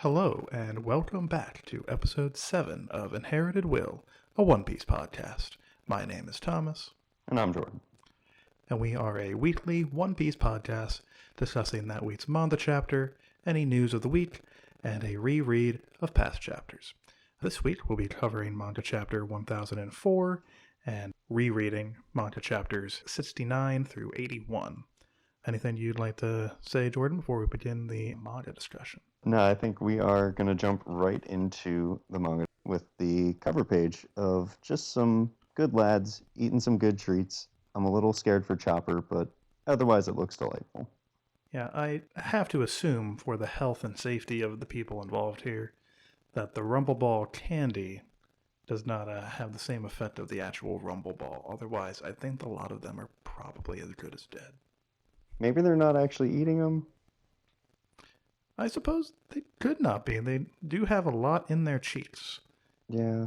Hello, and welcome back to episode 7 of Inherited Will, a One Piece podcast. My name is Thomas. And I'm Jordan. And we are a weekly One Piece podcast discussing that week's manga chapter, any news of the week, and a reread of past chapters. This week we'll be covering manga chapter 1004 and rereading manga chapters 69 through 81. Anything you'd like to say, Jordan, before we begin the manga discussion? No, I think we are going to jump right into the manga with the cover page of just some good lads eating some good treats. I'm a little scared for Chopper, but otherwise it looks delightful. Yeah, I have to assume for the health and safety of the people involved here that the Rumble Ball candy does not have the same effect of the actual Rumble Ball. Otherwise, I think a lot of them are probably as good as dead. Maybe they're not actually eating them. I suppose they could not be. They do have a lot in their cheeks. Yeah.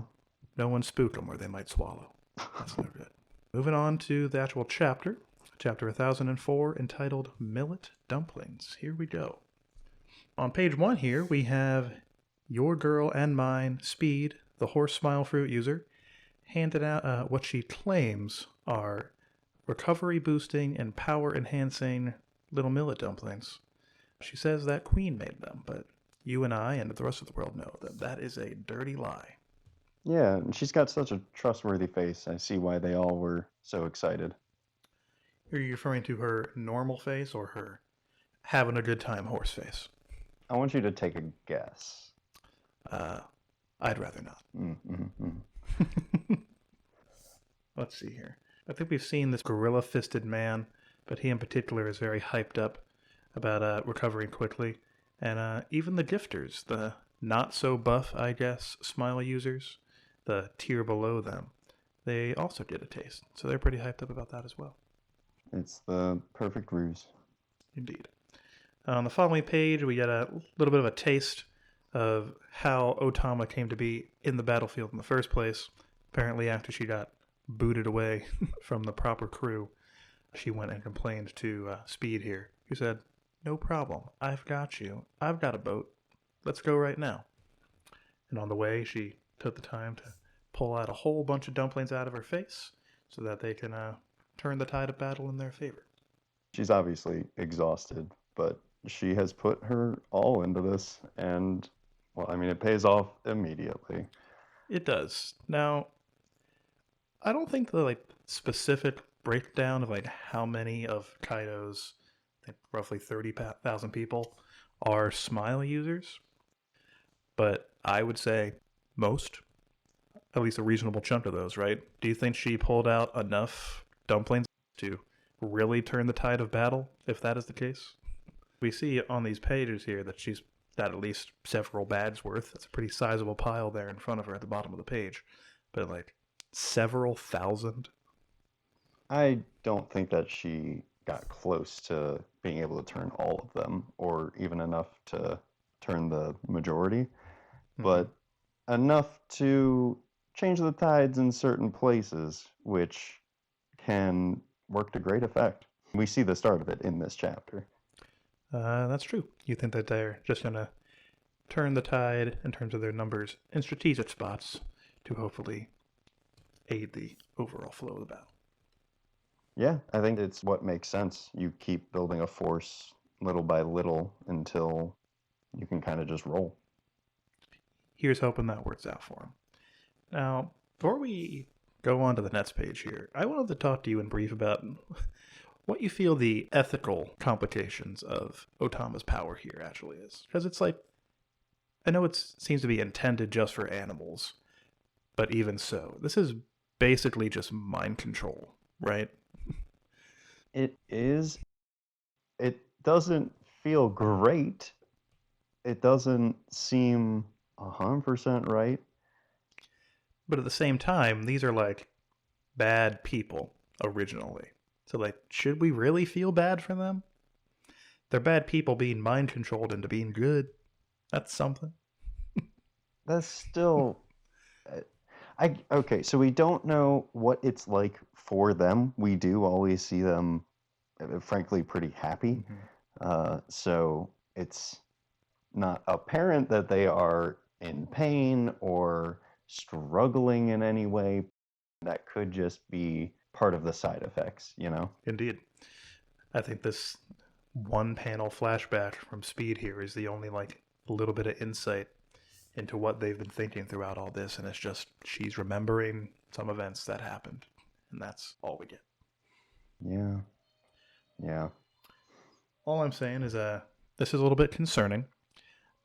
No one spooked them or they might swallow. That's no good. Moving on to the actual chapter. Chapter 1004, entitled Millet Dumplings. Here we go. On page 1 here, we have Your Girl and Mine, Speed, the horse smile fruit user, handed out what she claims are recovery boosting and power enhancing little millet dumplings. She says that Queen made them, but you and I and the rest of the world know that that is a dirty lie. Yeah, and she's got such a trustworthy face. I see why they all were so excited. Are you referring to her normal face or her having a good time horse face? I want you to take a guess. I'd rather not. Let's see here. I think we've seen this gorilla-fisted man, but he in particular is very hyped up about recovering quickly. And even the gifters, the not-so-buff, I guess, smile users, the tier below them, they also get a taste. So they're pretty hyped up about that as well. It's the perfect ruse. Indeed. On the following page, we get a little bit of a taste of how Otama came to be in the battlefield in the first place. Apparently, after she got booted away from the proper crew, she went and complained to Speed here, who said, "No problem, I've got you. I've got a boat. Let's go right now." And on the way, she took the time to pull out a whole bunch of dumplings out of her face so that they can turn the tide of battle in their favor. She's obviously exhausted, but she has put her all into this, and, well, I mean, it pays off immediately. It does. Now, I don't think the specific breakdown of how many of Kaido's roughly 30,000 people are smile users, but I would say most, at least a reasonable chunk of those, right? Do you think she pulled out enough dumplings to really turn the tide of battle, if that is the case? We see on these pages here that she's got at least several bags worth. That's a pretty sizable pile there in front of her at the bottom of the page. But several thousand? I don't think that she got close to being able to turn all of them, or even enough to turn the majority, but enough to change the tides in certain places, which can work to great effect. We see the start of it in this chapter. That's true. You think that they're just going to turn the tide in terms of their numbers in strategic spots to hopefully aid the overall flow of the battle. Yeah, I think it's what makes sense. You keep building a force little by little until you can kind of just roll. Here's hoping that works out for him. Now, before we go on to the next page here, I wanted to talk to you in brief about what you feel the ethical complications of Otama's power here actually is. Because it's I know it seems to be intended just for animals, but even so, this is basically just mind control, right? It is. It doesn't feel great. It doesn't seem 100% right. But at the same time, these are bad people originally. So should we really feel bad for them? They're bad people being mind controlled into being good. That's something. That's still... Okay, so we don't know what it's like for them. We do always see them, frankly, pretty happy. So it's not apparent that they are in pain or struggling in any way. That could just be part of the side effects, you know? Indeed. I think this one panel flashback from Speed here is the only like little bit of insight into what they've been thinking throughout all this, and it's just she's remembering some events that happened, and that's all we get. Yeah. Yeah. All I'm saying is this is a little bit concerning,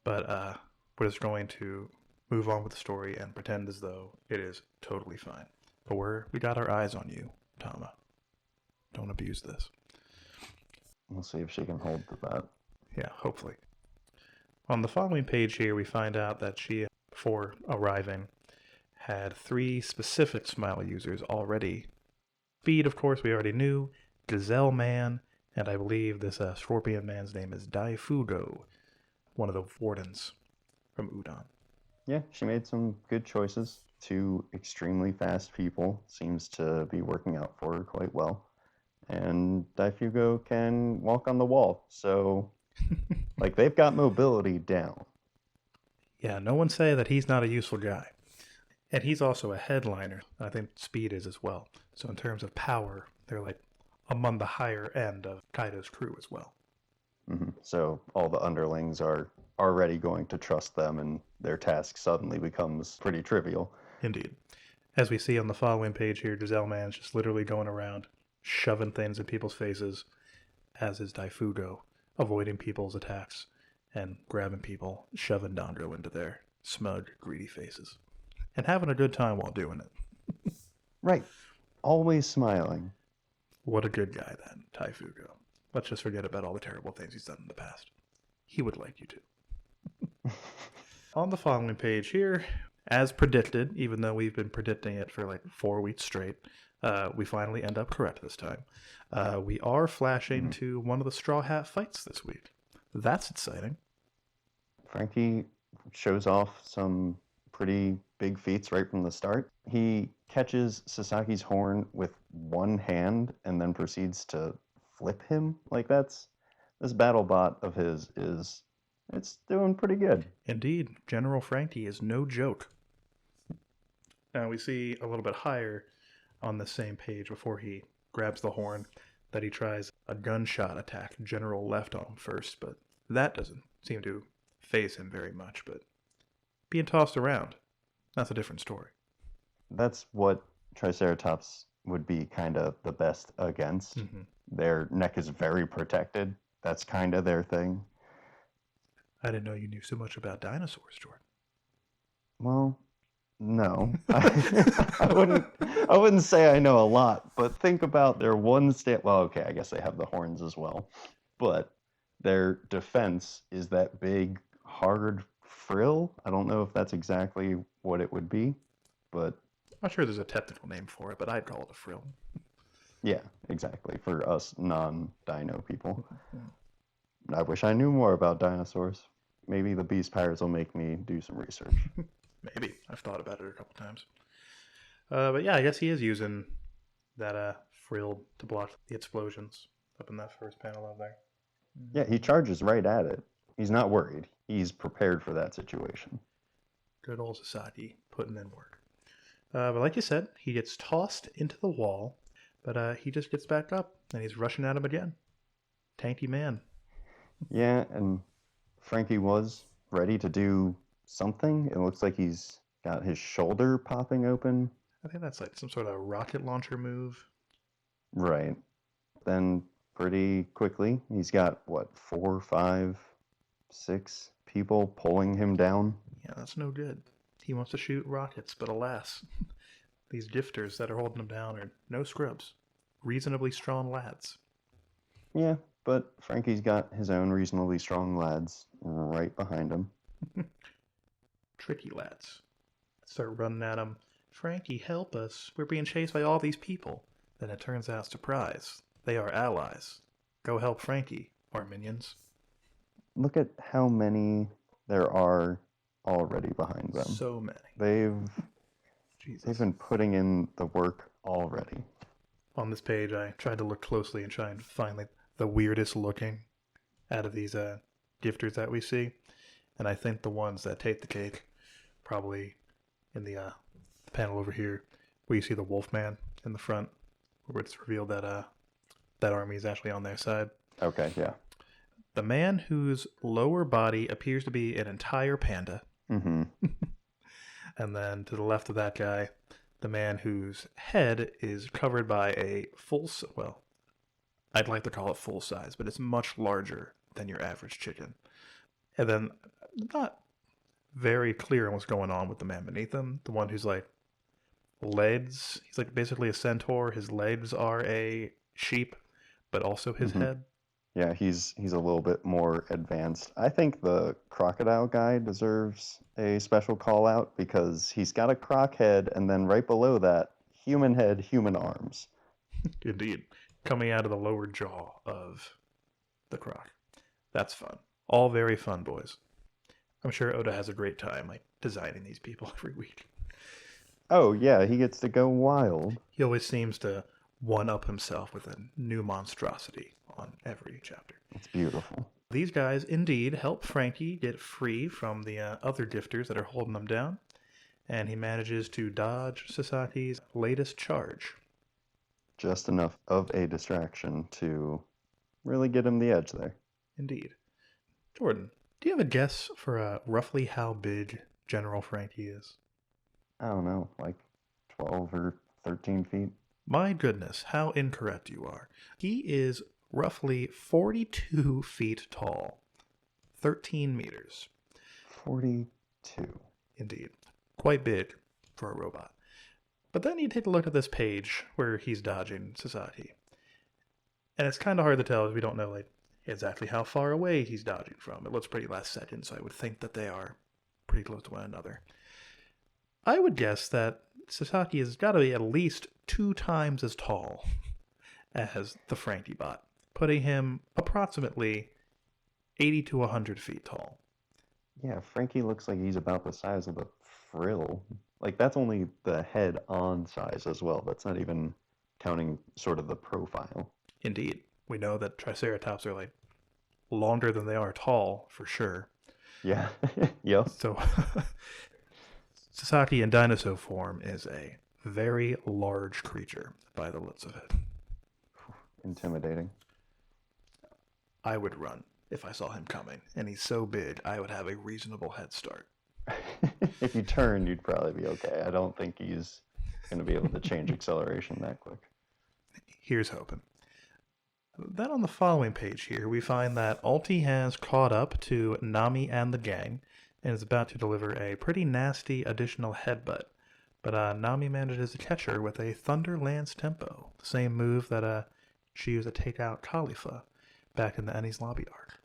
but we're just going to move on with the story and pretend as though it is totally fine. But we got our eyes on you, Tama. Don't abuse this. We'll see if she can hold to that. Yeah, hopefully. On the following page here, we find out that she, before arriving, had 3 specific Smile users already. Speed, of course, we already knew. Gazelle Man, and I believe this Scorpion Man's name is Daifugo, one of the wardens from Udon. Yeah, she made some good choices. 2 extremely fast people seems to be working out for her quite well. And Daifugo can walk on the wall, so like they've got mobility down. Yeah, no one say that he's not a useful guy. And he's also a headliner. I think Speed is as well. So in terms of power, they're like among the higher end of Kaido's crew as well. Mm-hmm. So all the underlings are already going to trust them, and their task suddenly becomes pretty trivial. Indeed. As we see on the following page here, Gazelle Man's just literally going around shoving things in people's faces, as is Daifugo, avoiding people's attacks and grabbing people, shoving Dango into their smug, greedy faces, and having a good time while doing it. Right. Always smiling. What a good guy, then, Daifugo. Let's just forget about all the terrible things he's done in the past. He would like you to. On the following page here, as predicted, even though we've been predicting it for like 4 weeks straight, we finally end up correct this time. We are flashing to one of the Straw Hat fights this week. That's exciting. Frankie shows off some pretty big feats right from the start. He catches Sasaki's horn with one hand and then proceeds to flip him. Like this battle bot of his it's doing pretty good. Indeed, General Frankie is no joke. Now we see a little bit higher on the same page before he grabs the horn that he tries a gunshot attack General left on him first, but that doesn't seem to faze him very much. But being tossed around, that's a different story. That's what Triceratops would be kind of the best against. Mm-hmm. Their neck is very protected. That's kind of their thing. I didn't know you knew so much about dinosaurs, Jordan. Well, no. I wouldn't say I know a lot, but think about their one well, okay, I guess they have the horns as well. But their defense is that big, hard frill. I don't know if that's exactly what it would be, but I'm sure there's a technical name for it, but I'd call it a frill. Yeah, exactly. For us non-dino people. I wish I knew more about dinosaurs. Maybe the Beast Pirates will make me do some research. Maybe. I've thought about it a couple times. But yeah, I guess he is using that frill to block the explosions up in that first panel over there. Yeah, he charges right at it. He's not worried. He's prepared for that situation. Good old Sasaki putting in work. But like you said, he gets tossed into the wall, but he just gets back up, and he's rushing at him again. Tanky man. Yeah, and Frankie was ready to do something. It looks like he's got his shoulder popping open. I think that's like some sort of rocket launcher move. Right. Then pretty quickly, he's got, 4, 5, 6 people pulling him down? Yeah, that's no good. He wants to shoot rockets, but alas, these gifters that are holding him down are no scrubs. Reasonably strong lads. Yeah, but Frankie's got his own reasonably strong lads right behind him. Tricky lads. Start running at him. Frankie, help us. We're being chased by all these people. Then it turns out, surprise, they are allies. Go help Frankie, our minions. Look at how many there are already behind them. So many. They've been putting in the work already. On this page, I tried to look closely and try and find like the weirdest looking out of these gifters that we see. And I think the ones that take the cake, probably in the panel over here, where you see the Wolfman in the front, where it's revealed that that army is actually on their side. Okay, yeah. The man whose lower body appears to be an entire panda. Mm-hmm. And then to the left of that guy, the man whose head is covered by a well, I'd like to call it full size, but it's much larger than your average chicken. And then, not very clear on what's going on with the man beneath him. The one who's like legs, he's like basically a centaur. His legs are a sheep, but also his head. Yeah, he's a little bit more advanced. I think the crocodile guy deserves a special call out because he's got a croc head, and then right below that, human head, human arms. Indeed. Coming out of the lower jaw of the croc. That's fun. All very fun, boys. I'm sure Oda has a great time like designing these people every week. Oh, yeah, he gets to go wild. He always seems to one-up himself with a new monstrosity on every chapter. It's beautiful. These guys indeed help Frankie get free from the other gifters that are holding him down, and he manages to dodge Sasaki's latest charge. Just enough of a distraction to really get him the edge there. Indeed. Jordan, do you have a guess for roughly how big General Frankie is? I don't know, like 12 or 13 feet? My goodness, how incorrect you are. He is roughly 42 feet tall. 13 meters. 42. Indeed. Quite big for a robot. But then you take a look at this page where he's dodging Sasaki. And it's kind of hard to tell if we don't know like exactly how far away he's dodging from. It looks pretty last second, so I would think that they are pretty close to one another. I would guess that Sasaki has got to be at least 2 times as tall as the Frankie bot, putting him approximately 80 to 100 feet tall. Yeah, Frankie looks like he's about the size of the frill. Like, that's only the head-on size as well. That's not even counting sort of the profile. Indeed. We know that Triceratops are like longer than they are tall, for sure. Yeah. Yep. So Sasaki in dinosaur form is a very large creature by the looks of it. Intimidating. I would run if I saw him coming, and he's so big I would have a reasonable head start. If you turned, you'd probably be okay. I don't think he's going to be able to change acceleration that quick. Here's hoping. Then on the following page here, we find that Alti has caught up to Nami and the gang, and is about to deliver a pretty nasty additional headbutt. But Nami manages to catch her with a Thunder Lance Tempo, the same move that she used to take out Khalifa back in the Enies Lobby arc.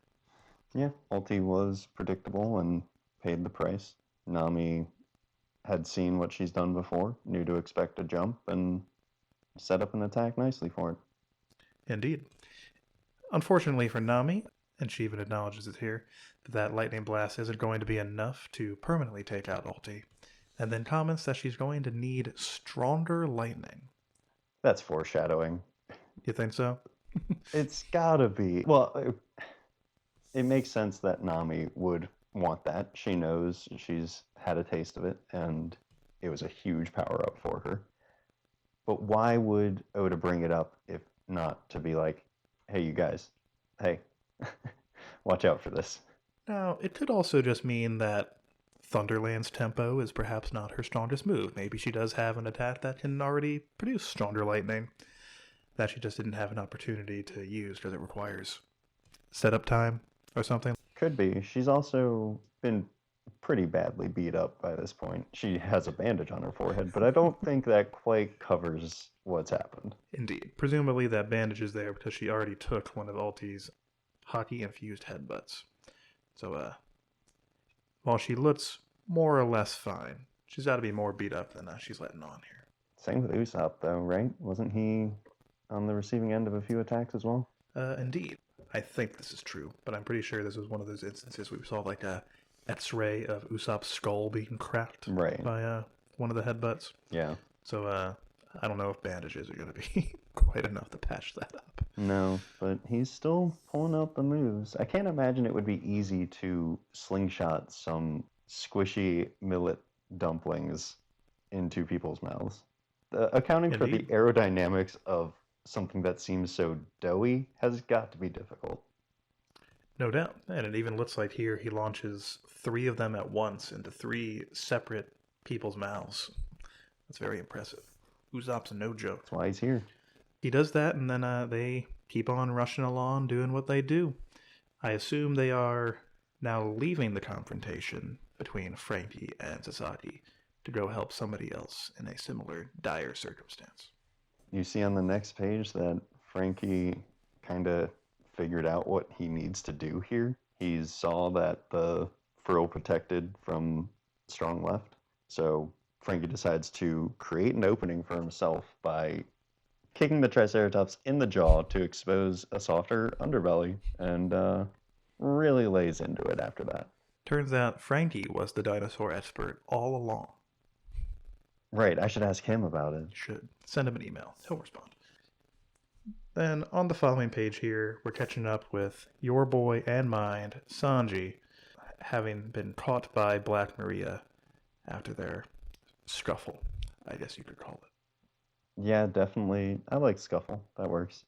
Yeah, Ulti was predictable and paid the price. Nami had seen what she's done before, knew to expect a jump, and set up an attack nicely for it. Indeed. Unfortunately for Nami, and she even acknowledges it here, that lightning blast isn't going to be enough to permanently take out Ulti, and then comments that she's going to need stronger lightning. That's foreshadowing. You think so? It's gotta be. Well, it makes sense that Nami would want that. She knows she's had a taste of it, and it was a huge power up for her. But why would Oda bring it up if not to be like, hey, you guys, hey, watch out for this? Now, it could also just mean that Thunderland's tempo is perhaps not her strongest move. Maybe she does have an attack that can already produce stronger lightning that she just didn't have an opportunity to use because it requires setup time or something. Could be. She's also been pretty badly beat up by this point. She has a bandage on her forehead, but I don't think that quite covers what's happened. Indeed. Presumably that bandage is there because she already took one of Ulti's hockey-infused headbutts. So, while she looks more or less fine, she's got to be more beat up than she's letting on here. Same with Usopp, though, right? Wasn't he on the receiving end of a few attacks as well? Indeed. I think this is true, but I'm pretty sure this was one of those instances we saw like a X-ray of Usopp's skull being cracked right by one of the headbutts. Yeah. So I don't know if bandages are going to be quite enough to patch that up. No, but he's still pulling out the moves. I can't imagine it would be easy to slingshot some squishy millet dumplings into people's mouths. Accounting for the Indeed. aerodynamics of something that seems so doughy has got to be difficult. No doubt. And it even looks like here he launches 3 of them at once into 3 separate people's mouths. That's very impressive. Usopp's no joke. That's why he's here. He does that, and then they keep on rushing along, doing what they do. I assume they are now leaving the confrontation between Frankie and Sasaki to go help somebody else in a similar dire circumstance. You see on the next page that Frankie kind of figured out what he needs to do here. He saw that the frill protected from strong left, so Frankie decides to create an opening for himself by kicking the Triceratops in the jaw to expose a softer underbelly, and really lays into it after that. Turns out Frankie was the dinosaur expert all along. Right, I should ask him about it. Should send him an email. He'll respond. Then on the following page here, we're catching up with your boy and mine, Sanji, having been caught by Black Maria after their scuffle, I guess you could call it. Yeah, definitely. I like Scuffle. That works.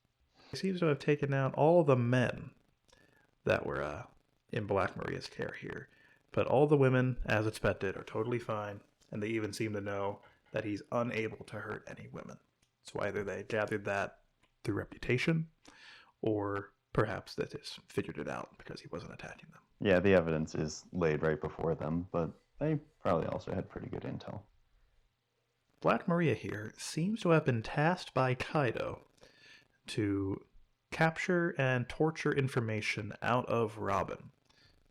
He seems to have taken out all the men that were in Black Maria's care here. But all the women, as expected, are totally fine, and they even seem to know that he's unable to hurt any women. So either they gathered that through reputation, or perhaps they just figured it out because he wasn't attacking them. Yeah, the evidence is laid right before them, but they probably also had pretty good intel. Black Maria here seems to have been tasked by Kaido to capture and torture information out of Robin.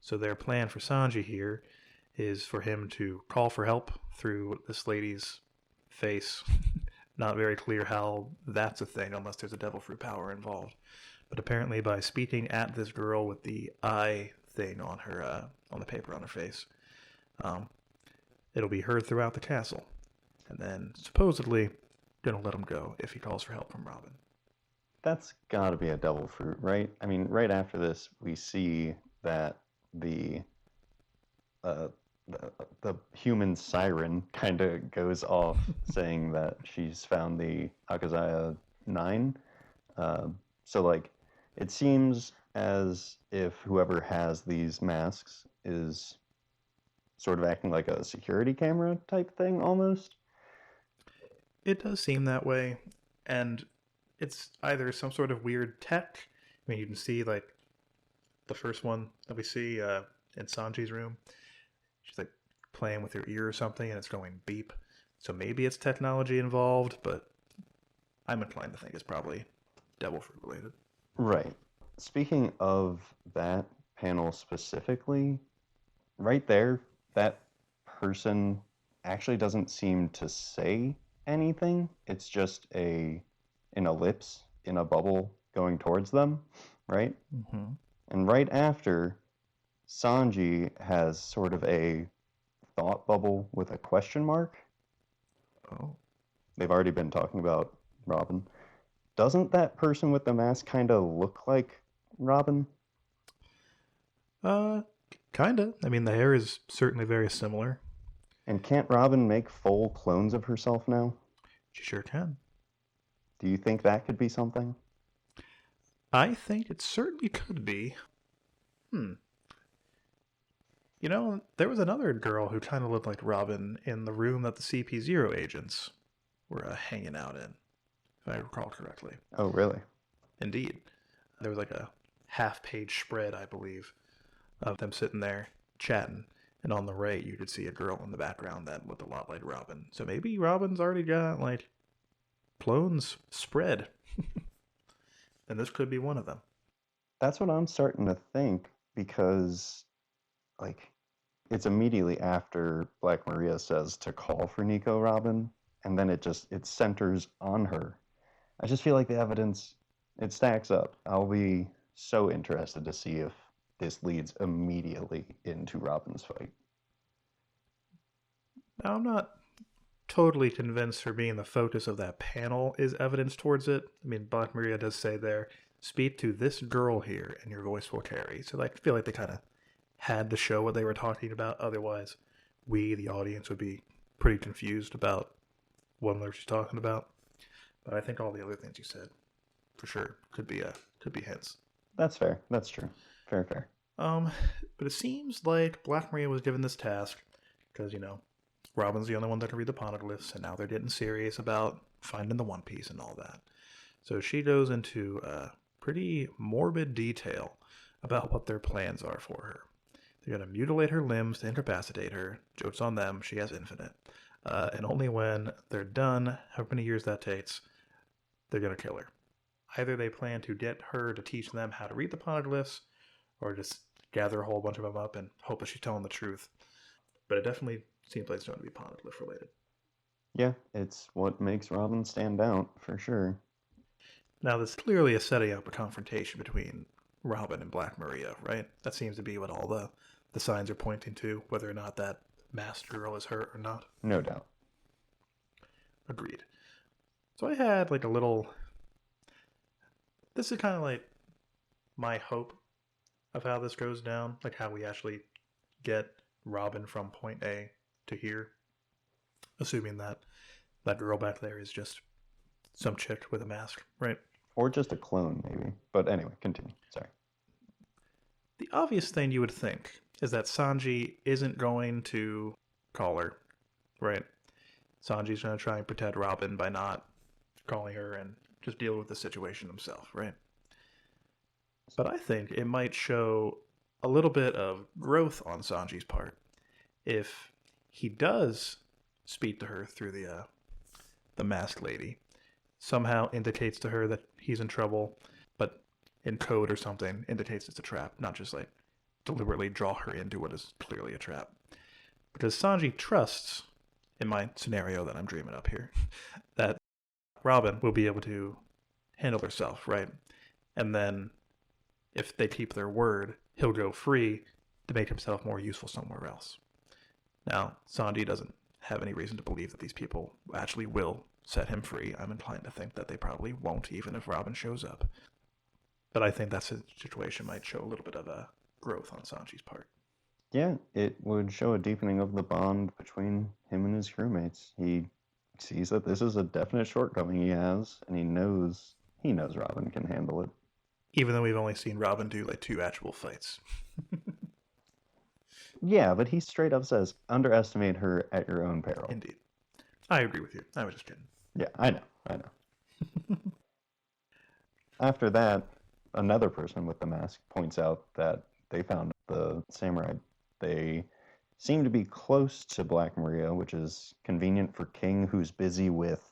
So their plan for Sanji here is for him to call for help through this lady's face. Not very clear how that's a thing unless there's a devil fruit power involved. But apparently by speaking at this girl with the eye thing on her, on the paper on her face, it'll be heard throughout the castle. And then supposedly gonna let him go if he calls for help from Robin. That's got to be a devil fruit, right? I mean, right after this, we see that the human siren kind of goes off saying that she's found the Akazaya 9. So, like, it seems as if whoever has these masks is sort of acting like a security camera type thing almost. It does seem that way, and it's either some sort of weird tech. I mean, you can see, like, the first one that we see in Sanji's room. She's, like, playing with her ear or something, and it's going beep. So maybe it's technology involved, but I'm inclined to think it's probably devil fruit related. Right. Speaking of that panel specifically, right there, that person actually doesn't seem to say anything. It's just an ellipse in a bubble going towards them, right? Mm-hmm. And right after, Sanji has sort of a thought bubble with a question mark. Oh. They've already been talking about Robin. Doesn't that person with the mask kind of look like Robin? Kinda. I mean, the hair is certainly very similar. And can't Robin make full clones of herself now? She sure can. Do you think that could be something? I think it certainly could be. You know, there was another girl who kind of looked like Robin in the room that the CP0 agents were hanging out in, if I recall correctly. Oh, really? Indeed. There was like a half-page spread, I believe, of them sitting there chatting. And on the right, you could see a girl in the background that looked a lot like Robin. So maybe Robin's already got, like, clones spread. And this could be one of them. That's what I'm starting to think, because, like, it's immediately after Black Maria says to call for Nico Robin, and then it centers on her. I just feel like the evidence, it stacks up. I'll be so interested to see if this leads immediately into Robin's fight. Now, I'm not totally convinced her being the focus of that panel is evidence towards it. I mean, Black Maria does say there, speak to this girl here and your voice will carry. So I feel like they kind of had to show what they were talking about. Otherwise, we, the audience, would be pretty confused about what on earth she's talking about. But I think all the other things you said, for sure, could be hints. That's fair. That's true. Fair. But it seems like Black Maria was given this task because, Robin's the only one that can read the poneglyphs, and now they're getting serious about finding the One Piece and all that. So she goes into pretty morbid detail about what their plans are for her. They're going to mutilate her limbs to incapacitate her. Joke's on them, she has infinite. And only when they're done, however many years that takes, they're going to kill her. Either they plan to get her to teach them how to read the poneglyphs, or just gather a whole bunch of them up and hope that she's telling the truth. But it definitely seems like it's going to be poneglyph related. Yeah, it's what makes Robin stand out, for sure. Now, this clearly is setting up a confrontation between Robin and Black Maria, right? That seems to be what all the signs are pointing to, whether or not that masked girl is her or not. No doubt. Agreed. So I had like a little... This is kind of like my hope of how this goes down, like how we actually get Robin from point A to here, assuming that that girl back there is just some chick with a mask, right? Or just a clone, maybe. But anyway, continue. Sorry. The obvious thing you would think is that Sanji isn't going to call her, right? Sanji's going to try and protect Robin by not calling her and just deal with the situation himself, right? But I think it might show a little bit of growth on Sanji's part if he does speak to her through the masked lady, somehow indicates to her that he's in trouble, but in code or something indicates it's a trap, not just like deliberately draw her into what is clearly a trap. Because Sanji trusts, in my scenario that I'm dreaming up here, that Robin will be able to handle herself, right? And then if they keep their word, he'll go free to make himself more useful somewhere else. Now, Sanji doesn't have any reason to believe that these people actually will set him free. I'm inclined to think that they probably won't, even if Robin shows up. But I think that situation might show a little bit of a growth on Sanji's part. Yeah, it would show a deepening of the bond between him and his crewmates. He sees that this is a definite shortcoming he has, and he knows Robin can handle it. Even though we've only seen Robin do like 2 actual fights. Yeah, but he straight up says, underestimate her at your own peril. Indeed. I agree with you. I was just kidding. Yeah, I know. After that, another person with the mask points out that they found the samurai. They seem to be close to Black Maria, which is convenient for King, who's busy with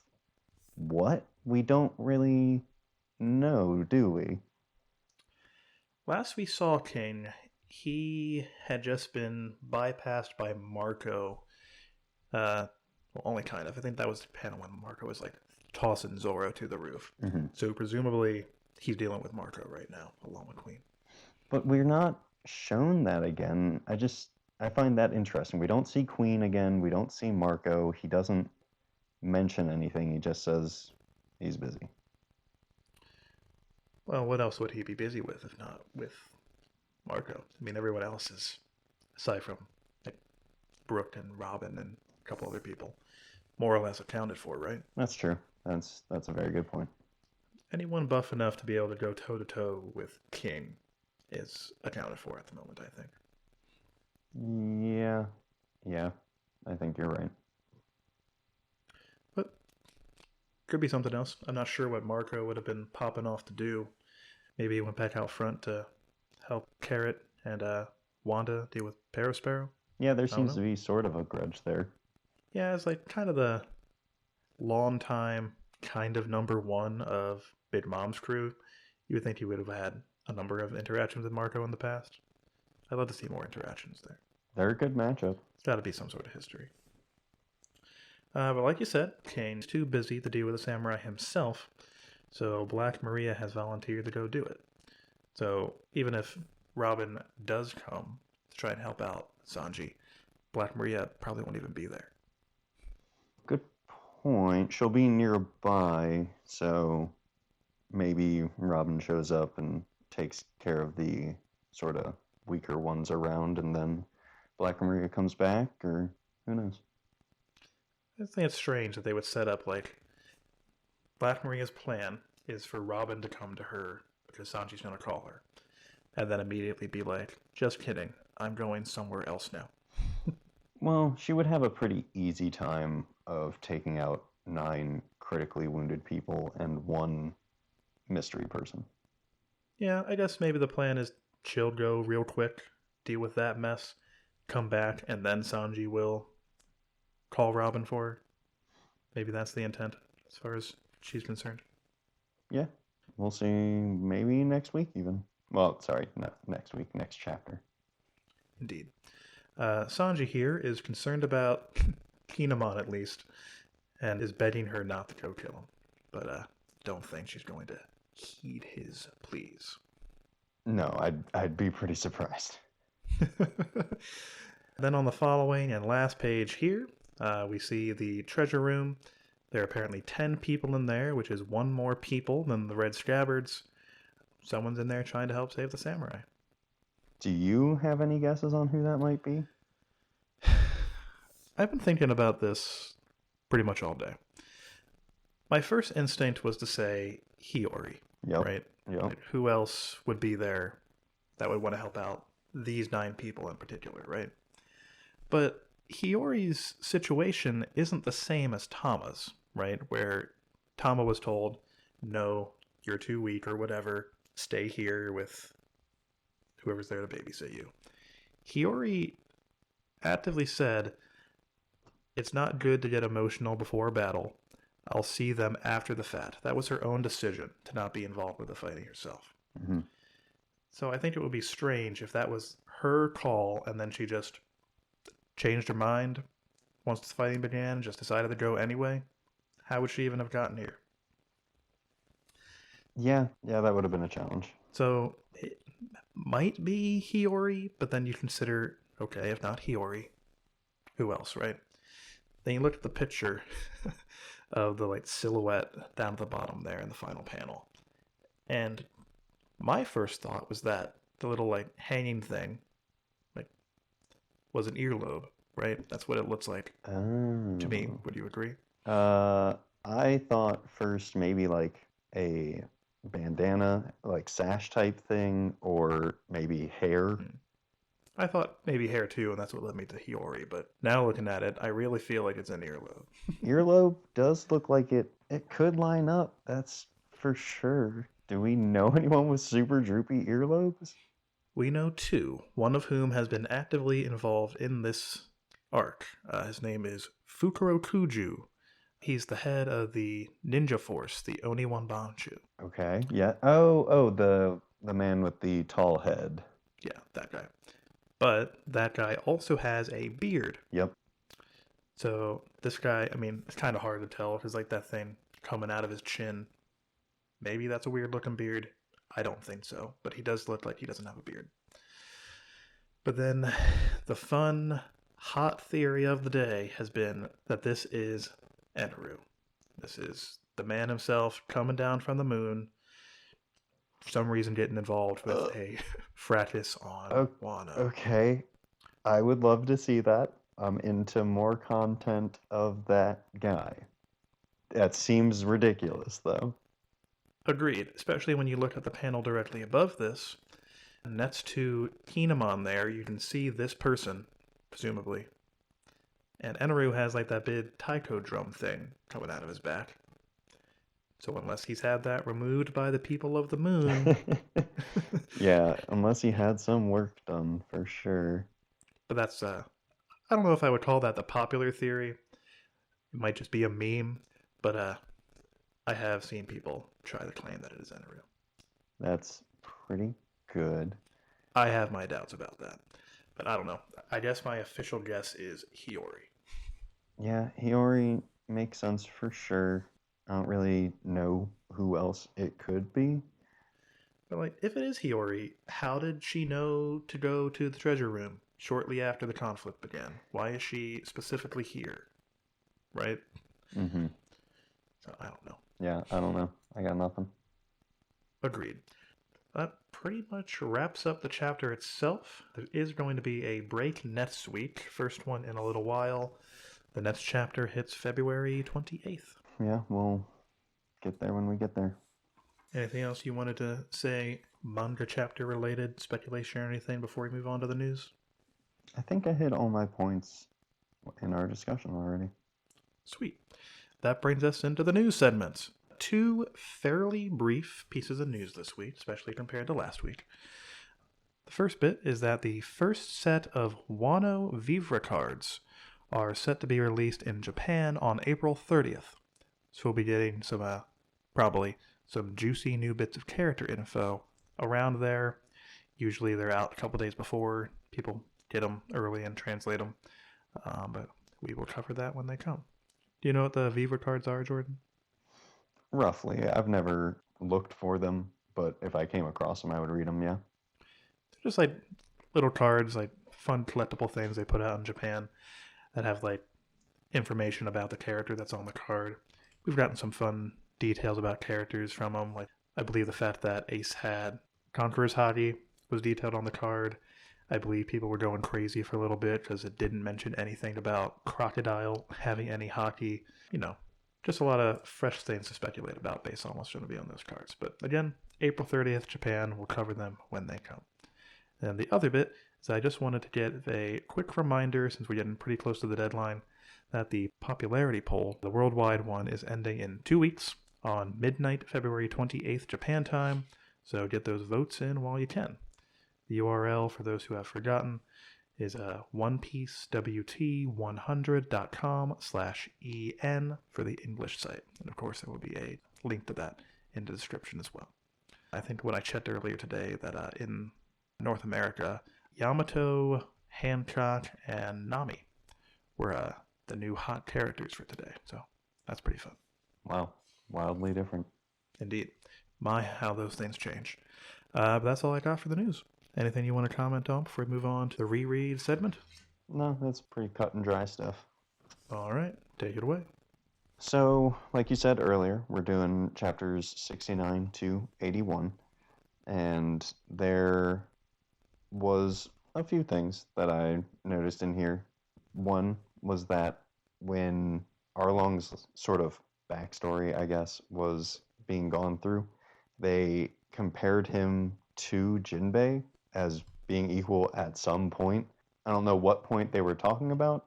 what? We don't really know, do we? Last we saw King, he had just been bypassed by Marco. Well, only kind of. I think that was the panel when Marco was like tossing Zoro to the roof. Mm-hmm. So presumably he's dealing with Marco right now, along with Queen. But we're not shown that again. I find that interesting. We don't see Queen again. We don't see Marco. He doesn't mention anything. He just says he's busy. Well, what else would he be busy with if not with Marco? I mean, everyone else is, aside from like Brooke and Robin and a couple other people, more or less accounted for, right? That's true. That's a very good point. Anyone buff enough to be able to go toe-to-toe with King is accounted for at the moment, I think. Yeah, I think you're right. But could be something else. I'm not sure what Marco would have been popping off to do. Maybe he went back out front to help Carrot and Wanda deal with Parasparrow. Yeah, there seems to be sort of a grudge there. Yeah, it's like kind of the long time kind of number one of Big Mom's crew. You would think he would have had a number of interactions with Marco in the past. I'd love to see more interactions there. They're a good matchup. It's got to be some sort of history. But like you said, Kane's too busy to deal with the samurai himself, so Black Maria has volunteered to go do it. So even if Robin does come to try and help out Sanji, Black Maria probably won't even be there. point. She'll be nearby, so maybe Robin shows up and takes care of the sort of weaker ones around, and then Black Maria comes back, or who knows? I think it's strange that they would set up like Black Maria's plan is for Robin to come to her because Sanji's going to call her, and then immediately be like, "Just kidding, I'm going somewhere else now." Well, she would have a pretty easy time of taking out 9 critically wounded people and 1 mystery person. Yeah, I guess maybe the plan is she'll go real quick, deal with that mess, come back, and then Sanji will call Robin for her. Maybe that's the intent as far as she's concerned. Yeah, we'll see maybe next week even. Well, sorry, not next week, next chapter. Indeed. Sanji here is concerned about Kinemon at least, and is begging her not to go kill him. But don't think she's going to heed his pleas. No, I'd be pretty surprised. Then on the following and last page here, we see the treasure room. There are apparently 10 people in there, which is 1 more people than the Red Scabbards. Someone's in there trying to help save the samurai. Do you have any guesses on who that might be? I've been thinking about this pretty much all day. My first instinct was to say Hiyori, Yep. right? Yep. Like, who else would be there that would want to help out these 9 people in particular, right? But Hiyori's situation isn't the same as Tama's, right? Where Tama was told, no, you're too weak or whatever, stay here with whoever's there to babysit you. Hiyori actively said, it's not good to get emotional before a battle. I'll see them after the fact. That was her own decision to not be involved with the fighting herself. Mm-hmm. So I think it would be strange if that was her call and then she just changed her mind once the fighting began, just decided to go anyway. How would she even have gotten here? Yeah, that would have been a challenge. So it might be Hiyori, but then you consider, okay, if not Hiyori, who else, right? Then you look at the picture of the silhouette down at the bottom there in the final panel. And my first thought was that the little hanging thing was an earlobe, right? That's what it looks like to me. Would you agree? I thought first maybe a bandana, sash type thing, or maybe hair. I thought maybe hair too, and that's what led me to Hiyori, but now looking at it, I really feel like it's an earlobe. Earlobe does look like it could line up, that's for sure. Do we know anyone with super droopy earlobes? We know 2, one of whom has been actively involved in this arc. His name is Fukuro Kuju. He's the head of the ninja force, the Oniwanbanshu. Okay, yeah. Oh, the man with the tall head. Yeah, that guy. But that guy also has a beard. Yep. So this guy, it's kind of hard to tell because that thing coming out of his chin, maybe that's a weird looking beard. I don't think so, but he does look like he doesn't have a beard. But then the fun, hot theory of the day has been that this is Eneru. This is the man himself coming down from the moon, for some reason getting involved with a fracas on Wano. Okay, I would love to see that. I'm into more content of that guy. That seems ridiculous, though. Agreed, especially when you look at the panel directly above this. Next to Kinemon there, you can see this person, presumably. And Eneru has that big taiko drum thing coming out of his back. So unless he's had that removed by the people of the moon... Yeah, unless he had some work done, for sure. But that's, I don't know if I would call that the popular theory. It might just be a meme, but I have seen people try to claim that it is Eneru. That's pretty good. I have my doubts about that, but I don't know. I guess my official guess is Hiyori. Yeah, Hiyori makes sense for sure. I don't really know who else it could be. But if it is Hiyori, how did she know to go to the treasure room shortly after the conflict began? Why is she specifically here? Right? Mm-hmm. So I don't know. Yeah, I don't know. I got nothing. Agreed. That pretty much wraps up the chapter itself. There is going to be a break next week, first one in a little while. The next chapter hits February 28th. Yeah, we'll get there when we get there. Anything else you wanted to say, manga chapter related, speculation or anything before we move on to the news? I think I hit all my points in our discussion already. Sweet. That brings us into the news segment. Two fairly brief pieces of news this week, especially compared to last week. The first bit is that the first set of Wano Vivre cards are set to be released in Japan on April 30th. So we'll be getting some, probably, some juicy new bits of character info around there. Usually they're out a couple days before. People get them early and translate them. But we will cover that when they come. Do you know what the Vivre cards are, Jordan? Roughly. I've never looked for them, but if I came across them, I would read them, yeah. They're just like little cards, like fun collectible things they put out in Japan that have like information about the character that's on the card. We've gotten some fun details about characters from them. Like I believe the fact that Ace had Conqueror's Hagi was detailed on the card. I believe people were going crazy for a little bit because it didn't mention anything about Crocodile having any hockey. You know, just a lot of fresh things to speculate about based on what's going to be on those cards. But again, April 30th, Japan. We'll cover them when they come. And the other bit is I just wanted to get a quick reminder, since we're getting pretty close to the deadline, that the popularity poll, the worldwide one, is ending in 2 weeks on midnight, February 28th, Japan time. So get those votes in while you can. The URL, for those who have forgotten, is onepiece100.com/en for the English site. And of course, there will be a link to that in the description as well. I think when I checked earlier today that in North America, Yamato, Hancock, and Nami were the new hot characters for today. So that's pretty fun. Wow. Wildly different. Indeed. My, how those things change. But that's all I got for the news. Anything you want to comment on before we move on to the reread segment? No, that's pretty cut and dry stuff. All right, take it away. So, like you said earlier, we're doing chapters 69 to 81, and there was a few things that I noticed in here. One was that when Arlong's sort of backstory, I guess, was being gone through, they compared him to Jinbei as being equal at some point. I don't know what point they were talking about,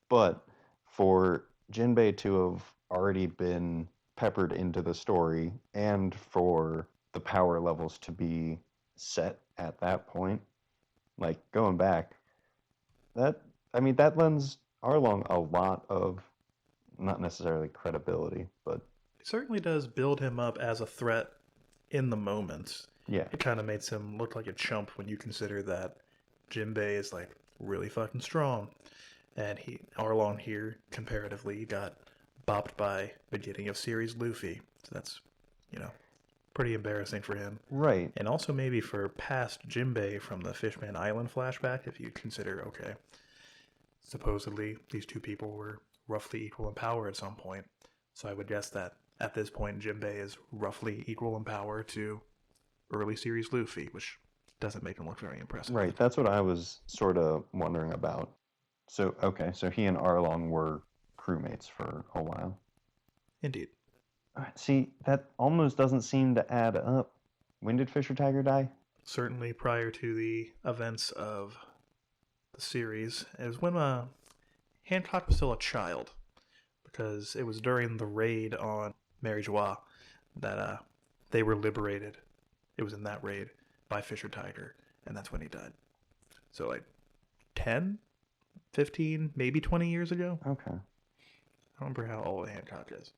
but for Jinbei to have already been peppered into the story and for the power levels to be set at that point, like going back, that lends Arlong a lot of, not necessarily credibility, but It certainly does build him up as a threat in the moment. yeah. It kind of makes him look like a chump when you consider that Jinbei is like really fucking strong. And Arlong here, comparatively, got bopped by beginning of series Luffy. So that's, pretty embarrassing for him. Right. And also maybe for past Jinbei from the Fishman Island flashback, if you consider, okay, supposedly these two people were roughly equal in power at some point. So I would guess that at this point, Jinbei is roughly equal in power to early series Luffy, which doesn't make him look very impressive. Right, that's what I was sort of wondering about. So, okay, so he and Arlong were crewmates for a while. Indeed. See, that almost doesn't seem to add up. When did Fisher Tiger die? Certainly prior to the events of the series. It was when Hancock was still a child, because it was during the raid on Mary Joie that they were liberated. It was in that raid by Fisher Tiger, and that's when he died. So like 10, 15, maybe 20 years ago? Okay. I don't remember how old Hancock is.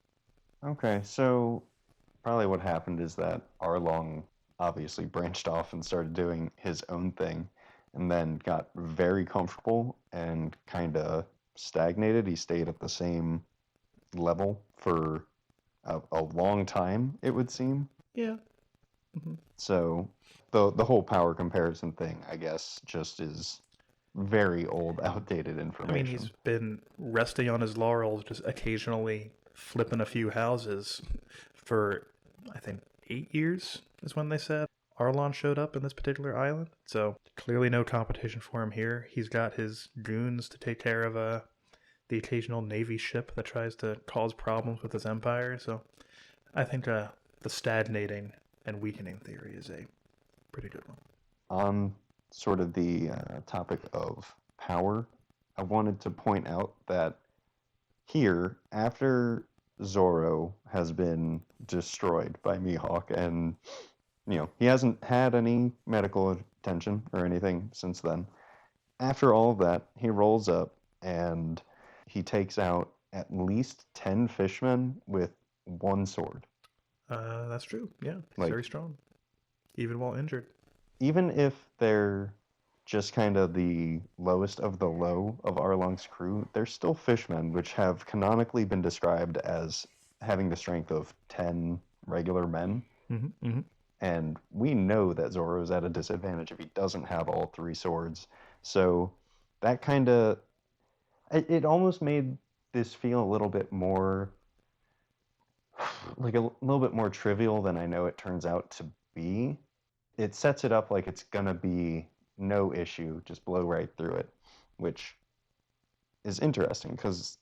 Okay, so probably what happened is that Arlong obviously branched off and started doing his own thing, and then got very comfortable and kind of stagnated. He stayed at the same level for a long time, it would seem. Yeah. Mm-hmm. So the whole power comparison thing, I guess, just is very old, outdated information. I mean, he's been resting on his laurels, just occasionally flipping a few houses for, I think, 8 years is when they said Arlon showed up in this particular island. So clearly no competition for him here. He's got his goons to take care of the occasional Navy ship that tries to cause problems with his empire. So I think the stagnating and weakening theory is a pretty good one. On sort of the topic of power, I wanted to point out that here, after Zoro has been destroyed by Mihawk, and he hasn't had any medical attention or anything since then. After all of that, he rolls up and he takes out at least 10 fishmen with one sword. That's true. Yeah, he's very strong, even while injured. Even if they're just kind of the lowest of the low of Arlong's crew, they're still fishmen, which have canonically been described as having the strength of 10 regular men. Mm-hmm, mm-hmm. And we know that Zoro's at a disadvantage if he doesn't have all 3 swords. So that kind of... It almost made this feel a little bit more... like a little bit more trivial than I know it turns out to be. It sets it up like it's going to be no issue, just blow right through it, which is interesting because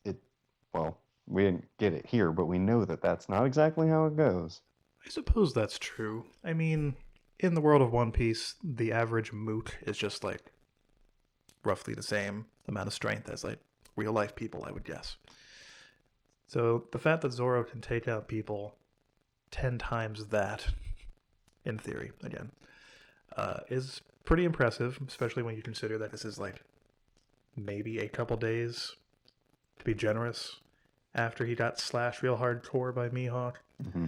we didn't get it here, but we know that that's not exactly how it goes. I suppose that's true. I mean, in the world of One Piece, the average moot is just like roughly the same amount of strength as like real life people, I would guess. So the fact that Zoro can take out people 10 times that, in theory, again, is pretty impressive, especially when you consider that this is like maybe a couple days, to be generous, after he got slashed real hardcore by Mihawk. Mm-hmm.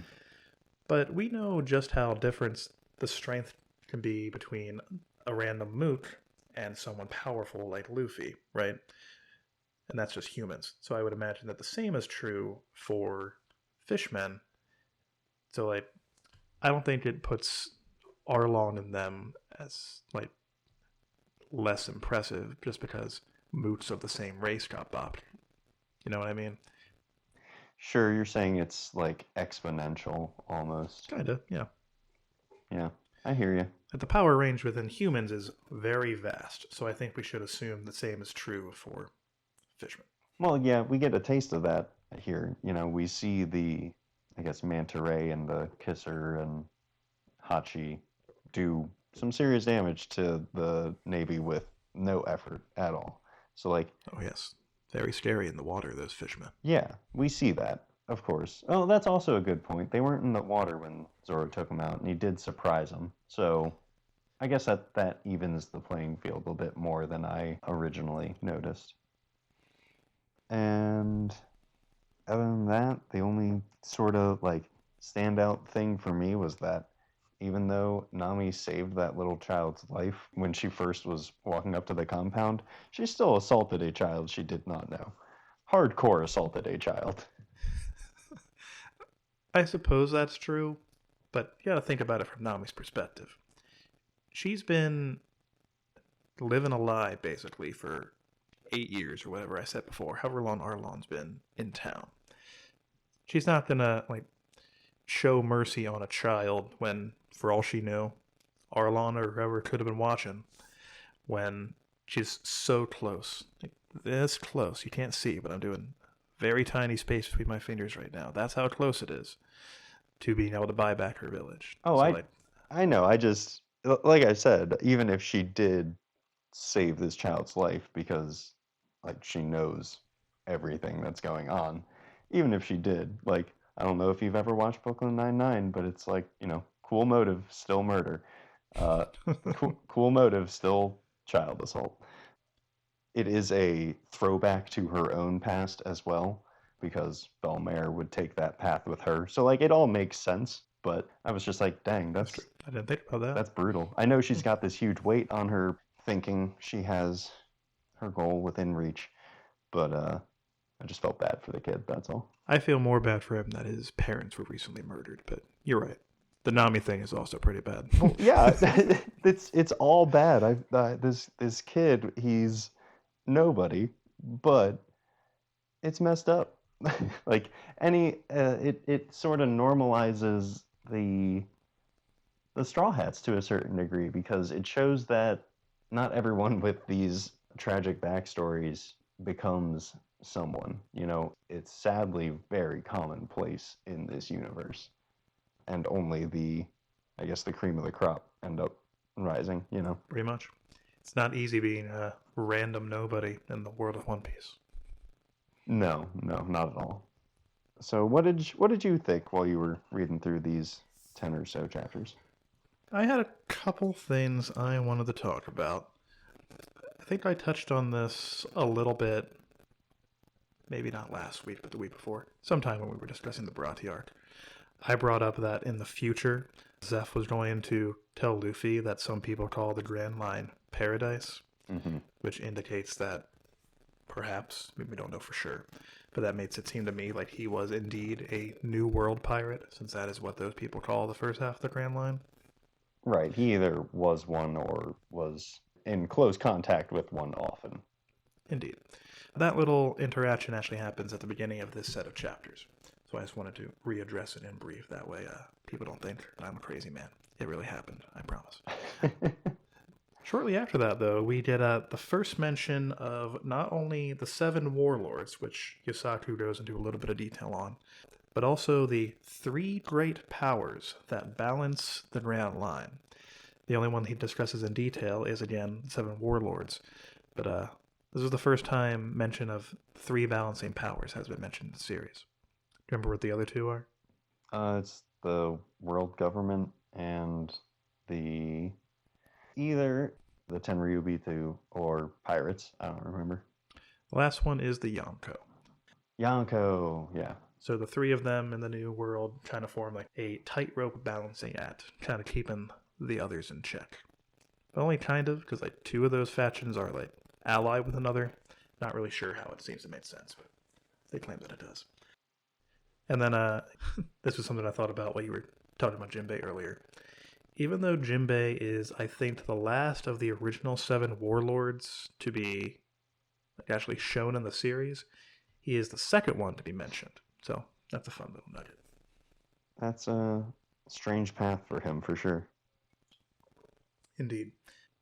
But we know just how different the strength can be between a random mook and someone powerful like Luffy, right? And that's just humans. So I would imagine that the same is true for fishmen. So, like, I don't think it puts Arlong and them as, like, less impressive just because moots of the same race got bopped. You know what I mean? Sure, you're saying it's, like, exponential, almost. Kinda, yeah. Yeah, I hear you. The power range within humans is very vast, so I think we should assume the same is true for fishmen. Well, yeah, we get a taste of that here. We see the, I guess, Manta Ray and the Kisser and Hachi do some serious damage to the Navy with no effort at all. So, like... Oh, yes. Very scary in the water, those fishermen. Yeah, we see that, of course. Oh, that's also a good point. They weren't in the water when Zoro took them out, and he did surprise them. So I guess that evens the playing field a bit more than I originally noticed. And other than that, the only sort of, like, standout thing for me was that even though Nami saved that little child's life when she first was walking up to the compound, she still assaulted a child she did not know. Hardcore assaulted a child. I suppose that's true, but you gotta think about it from Nami's perspective. She's been living a lie, basically, for 8 years or whatever I said before, however long Arlon's been in town. She's not gonna, like, show mercy on a child when, for all she knew, Arlon or whoever could have been watching, when she's so close. Like, this close. You can't see, but I'm doing very tiny space between my fingers right now. That's how close it is to being able to buy back her village. Oh, so, I know. I just, like I said, even if she did save this child's life because, like, she knows everything that's going on, even if she did, like, I don't know if you've ever watched Brooklyn Nine-Nine, but it's like, cool motive, still murder. Cool motive, still child assault. It is a throwback to her own past as well, because Belmare would take that path with her. So, like, it all makes sense, but I was just like, dang, I didn't think about that. That's brutal. I know she's got this huge weight on her thinking she has her goal within reach, but I just felt bad for the kid, that's all. I feel more bad for him that his parents were recently murdered, but you're right. The Nami thing is also pretty bad. Well, yeah, it's all bad. This kid, he's nobody, but it's messed up. like it sort of normalizes the Straw Hats to a certain degree because it shows that not everyone with these tragic backstories becomes someone. You know, it's sadly very commonplace in this universe, and only I guess, the cream of the crop end up rising. You know. Pretty much. It's not easy being a random nobody in the world of One Piece. No, no, not at all. So, what did you think while you were reading through these 10 or so chapters? I had a couple things I wanted to talk about. I think I touched on this a little bit, maybe not last week, but the week before, sometime when we were discussing the Baratie arc. I brought up that in the future, Zeph was going to tell Luffy that some people call the Grand Line paradise, Mm-hmm. which indicates that perhaps, we don't know for sure, but that makes it seem to me like he was indeed a New World pirate, since that is what those people call the first half of the Grand Line. Right. He either was one or was in close contact with one often. Indeed. That little interaction actually happens at the beginning of this set of chapters. So I just wanted to readdress it in brief. That way people don't think I'm a crazy man. It really happened, I promise. Shortly after that, though, we get the first mention of not only the 7 warlords, which Yosaku goes into a little bit of detail on, but also the 3 great powers that balance the Grand Line. The only one he discusses in detail is, again, the 7 warlords. But this is the first time mention of 3 balancing powers has been mentioned in the series. Remember what the other 2 are? It's the world government and either the Tenryubitu or pirates. I don't remember. The last one is the Yonko. Yonko, yeah. So the 3 of them in the New World kind of form like a tightrope balancing act, kind of keeping the others in check. But only kind of, because like 2 of those factions are like allied with another. Not really sure how it seems to make sense, but they claim that it does. And then this was something I thought about while you were talking about Jinbei earlier. Even though Jinbei is, I think, the last of the original 7 warlords to be actually shown in the series, he is the second one to be mentioned. So that's a fun little nugget. That's a strange path for him, for sure. Indeed.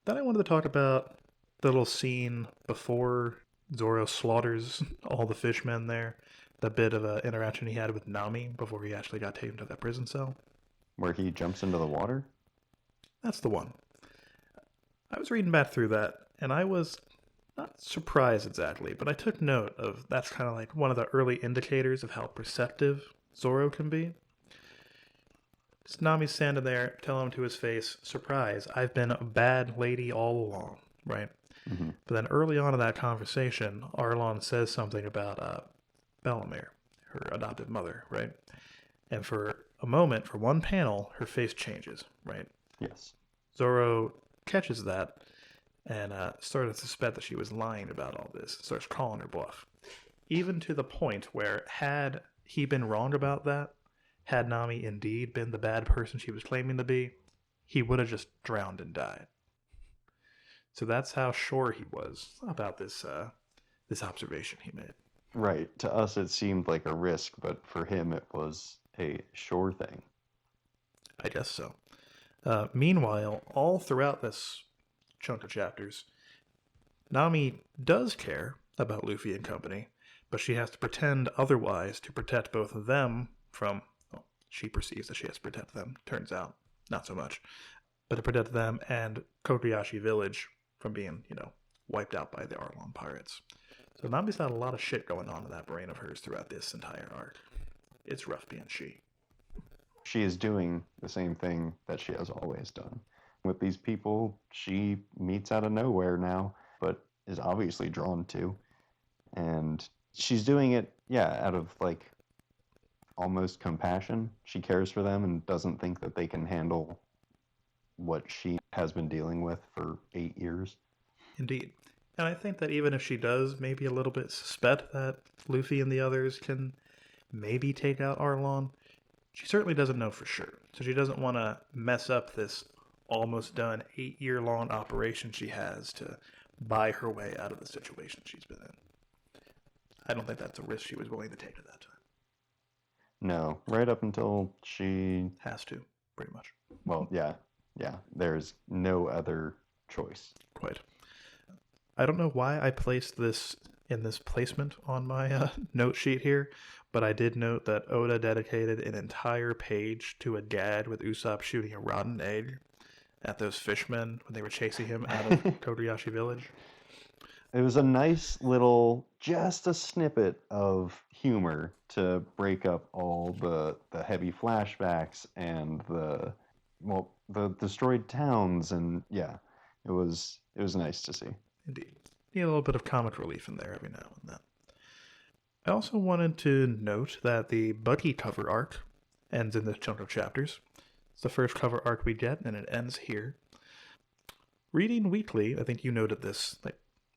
Then I wanted to talk about the little scene before Zoro slaughters all the fishmen there. The bit of an interaction he had with Nami before he actually got taken to that prison cell. Where he jumps into the water? That's the one. I was reading back through that, and I was not surprised exactly, but I took note of that's kind of like one of the early indicators of how perceptive Zoro can be. Just Nami's standing there, telling him to his face, "Surprise, I've been a bad lady all along," right? Mm-hmm. But then early on in that conversation, Arlon says something about Bellamere, her adoptive mother, right? And for a moment, for one panel, her face changes, right? Yes. Zoro catches that and started to suspect that she was lying about all this, starts calling her bluff. Even to the point where, had he been wrong about that, had Nami indeed been the bad person she was claiming to be, he would have just drowned and died. So that's how sure he was about this observation he made. Right. To us, it seemed like a risk, but for him, it was a sure thing. I guess so. Meanwhile, all throughout this chunk of chapters, Nami does care about Luffy and company, but she has to pretend otherwise to protect both of them from, well, she perceives that she has to protect them. Turns out, not so much. But to protect them and Kokoyashi Village from being, wiped out by the Arlon pirates. So Nami's got a lot of shit going on in that brain of hers throughout this entire arc. It's rough being she. She is doing the same thing that she has always done. With these people she meets out of nowhere now, but is obviously drawn to. And she's doing it, out of like almost compassion. She cares for them and doesn't think that they can handle what she has been dealing with for 8 years. Indeed. And I think that even if she does maybe a little bit suspect that Luffy and the others can maybe take out Arlon, she certainly doesn't know for sure. So she doesn't want to mess up this almost done 8-year-long operation she has to buy her way out of the situation she's been in. I don't think that's a risk she was willing to take at that time. No, right up until she... Has to, pretty much. Well, yeah. There's no other choice. Quite. I don't know why I placed this in this placement on my note sheet here, but I did note that Oda dedicated an entire page to a gag with Usopp shooting a rotten egg at those fishmen when they were chasing him out of Kobayashi Village. It was a nice little, just a snippet of humor to break up all the heavy flashbacks and the destroyed towns, and yeah, it was nice to see. Indeed. Need a little bit of comic relief in there every now and then. I also wanted to note that the Buggy cover arc ends in this chunk of chapters. It's the first cover arc we get, and it ends here. Reading weekly, I think you noted this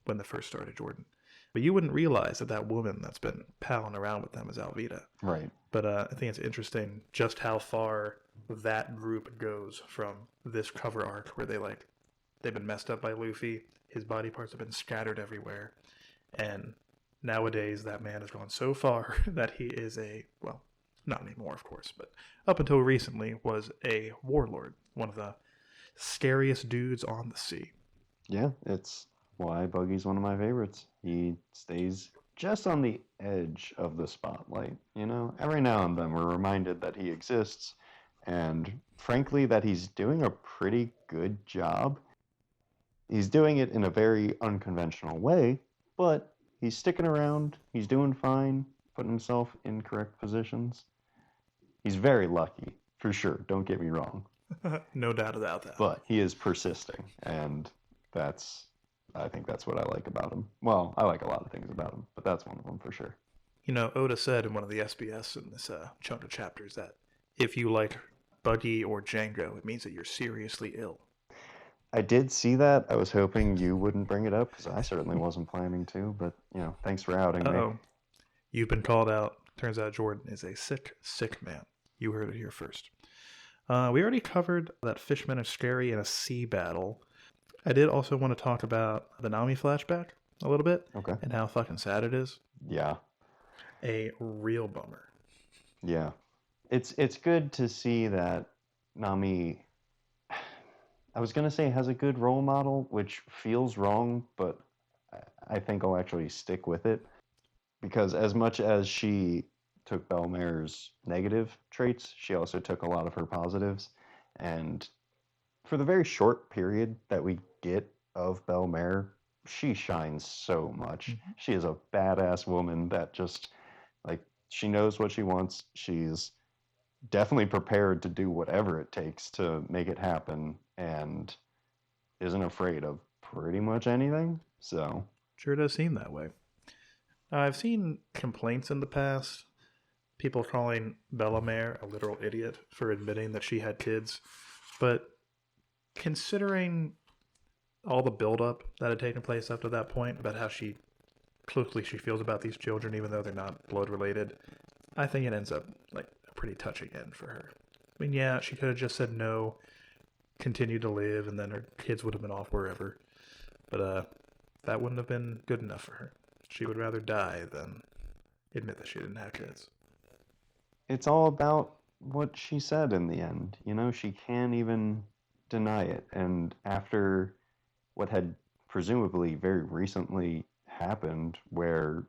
when they first started, Jordan. But you wouldn't realize that woman that's been palling around with them is Alvida. Right. But I think it's interesting just how far that group goes from this cover arc where they've been messed up by Luffy. His body parts have been scattered everywhere. And nowadays that man has gone so far that he is not anymore, of course, but up until recently was a warlord. One of the scariest dudes on the sea. Yeah, it's why Buggy's one of my favorites. He stays just on the edge of the spotlight, Every now and then we're reminded that he exists, and frankly that he's doing a pretty good job. He's doing it in a very unconventional way, but he's sticking around, he's doing fine, putting himself in correct positions. He's very lucky, for sure, don't get me wrong. No doubt about that. But he is persisting, and I think that's what I like about him. Well, I like a lot of things about him, but that's one of them for sure. Oda said in one of the SBS in this chunk of chapters that if you like Buggy or Django, it means that you're seriously ill. I did see that. I was hoping you wouldn't bring it up, because I certainly wasn't planning to, but, thanks for outing me. You've been called out. Turns out Jordan is a sick, sick man. You heard it here first. We already covered that fishmen are scary in a sea battle. I did also want to talk about the Nami flashback a little bit. Okay. And how fucking sad it is. Yeah. A real bummer. Yeah. It's good to see that Nami, I was going to say has a good role model, which feels wrong, but I think I'll actually stick with it. Because as much as she took Belmare's negative traits, she also took a lot of her positives. And for the very short period that we get of Belmare, she shines so much. Mm-hmm. She is a badass woman that just, she knows what she wants. She's definitely prepared to do whatever it takes to make it happen, and isn't afraid of pretty much anything. So sure does seem that way. I've seen complaints in the past, people calling Bellamere a literal idiot for admitting that she had kids, but considering all the buildup that had taken place up to that point about how closely she feels about these children, even though they're not blood related, I think it ends up a pretty touching end for her. I mean, yeah, she could have just said no, continued to live, and then her kids would have been off wherever. But that wouldn't have been good enough for her. She would rather die than admit that she didn't have kids. It's all about what she said in the end. She can't even deny it. And after what had presumably very recently happened, where,